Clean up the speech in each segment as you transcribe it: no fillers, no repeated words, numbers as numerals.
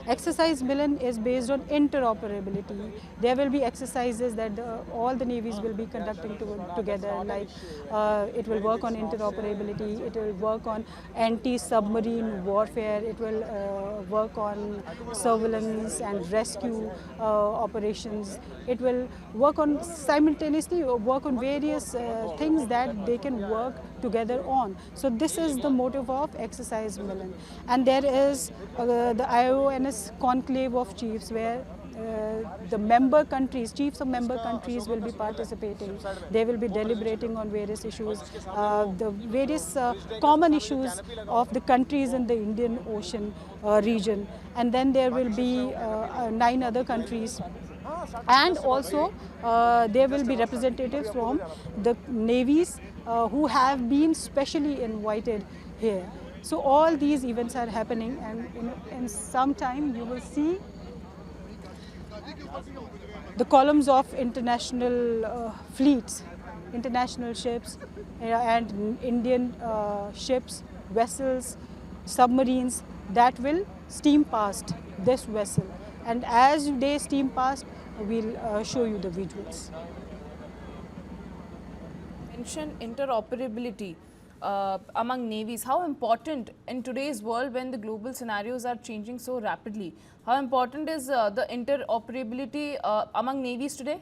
Exercise Milan is based on interoperability. There will be exercises that all the navies will be conducting together, like it will work on interoperability, it will work on anti-submarine warfare, it will work on surveillance and rescue operations. It will work on simultaneously work on various things that they can work together on. So this is the motive of Exercise Milan. And there is the IONS conclave of chiefs, where the member countries, chiefs of member countries will be participating. They will be deliberating on various issues, the various common issues of the countries in the Indian Ocean region. And then there will be 9 other countries, and also there will be representatives from the navies who have been specially invited here. So all these events are happening, and in some time you will see the columns of international fleets, international ships, and Indian ships, vessels, submarines that will steam past this vessel. And as they steam past, we'll show you the visuals. Mention interoperability among navies. How important in today's world, when the global scenarios are changing so rapidly, how important is the interoperability among navies today?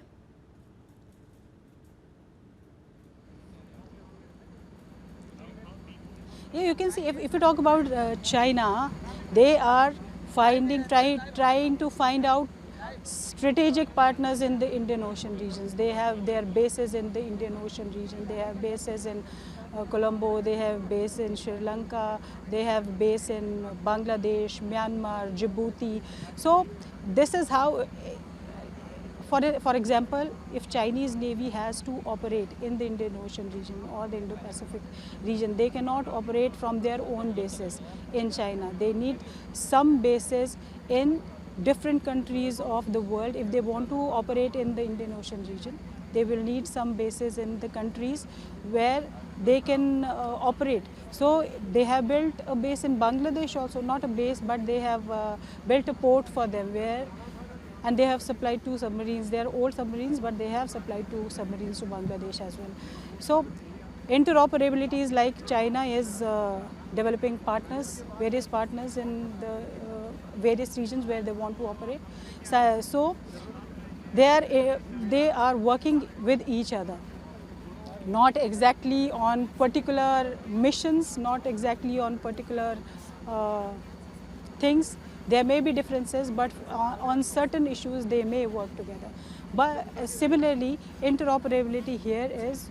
Yeah, you can see if you talk about China, they are trying to find out strategic partners in the Indian Ocean regions. They have their bases in the Indian Ocean region. They have bases in Colombo. They have base in Sri Lanka. They have base in Bangladesh, Myanmar, Djibouti. So this is how. For example, if Chinese Navy has to operate in the Indian Ocean region or the Indo-Pacific region, they cannot operate from their own bases in China. They need some bases in different countries of the world. If they want to operate in the Indian Ocean region, they will need some bases in the countries where they can operate. So they have built a base in Bangladesh also, not a base, but they have built a port for them where, and they have supplied 2 submarines. They are old submarines, but they have supplied 2 submarines to Bangladesh as well. So interoperability is like China is developing partners, various partners in the various regions where they want to operate. So they are working with each other, not exactly on particular missions, not exactly on particular things. There may be differences, but on certain issues they may work together. But similarly, interoperability here is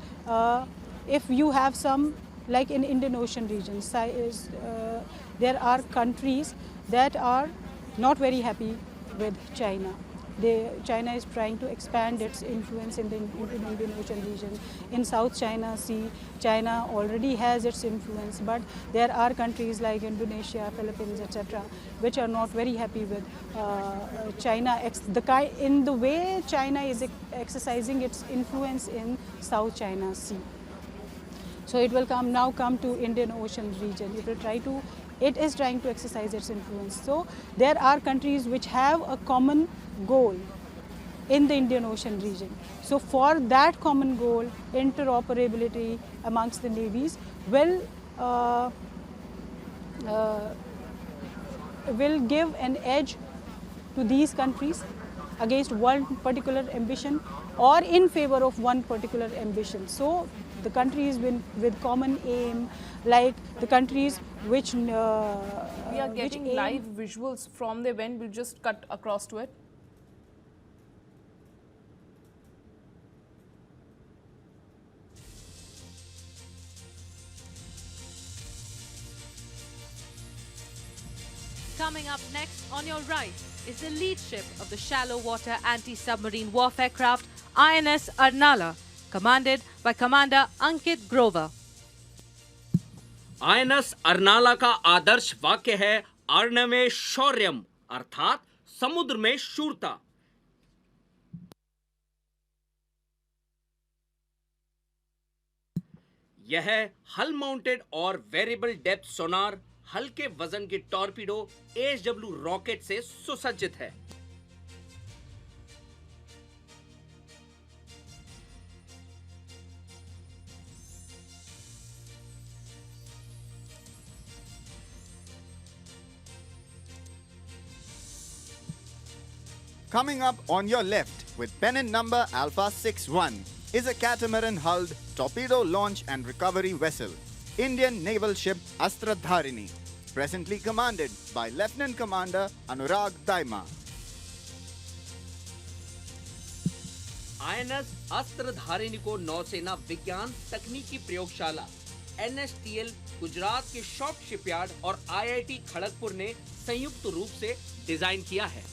if you have some, like in Indian Ocean region, there are countries that are not very happy with China. China is trying to expand its influence in the Indian Ocean region. In South China Sea, China already has its influence, but there are countries like Indonesia, Philippines, etc., which are not very happy with China. In the way China is exercising its influence in South China Sea. So it will now come to Indian Ocean region. It is trying to exercise its influence. So there are countries which have a common goal in the Indian Ocean region. So for that common goal, interoperability amongst the navies will give an edge to these countries against one particular ambition or in favor of one particular ambition. So the countries with common aim, like the countries which we are getting live visuals from the event. We'll just cut across to it. Coming up next on your right is the lead ship of the shallow water anti-submarine warfare craft INS Arnala, commanded by Commander Ankit Grover. INS Arnala का आदर्श वाक्य है अर्णवे शौर्यम, अर्थात समुद्र में शूरता। यह हल mounted और variable depth सोनार हल्के वजन की टॉर्पीडो एचडब्ल्यू रॉकेट से सुसज्जित है। Coming up on your left with pennant number Alpha 61 is a catamaran-hulled torpedo launch and recovery vessel, Indian naval ship Astradharini, presently commanded by Lieutenant Commander Anurag Daima. INS Astradharini को नौसेना विज्ञान तकनीकी प्रयोगशाला NSTL Gujarat के shop shipyard और IIT Kharagpur ने संयुक्त रूप से डिजाइन किया है।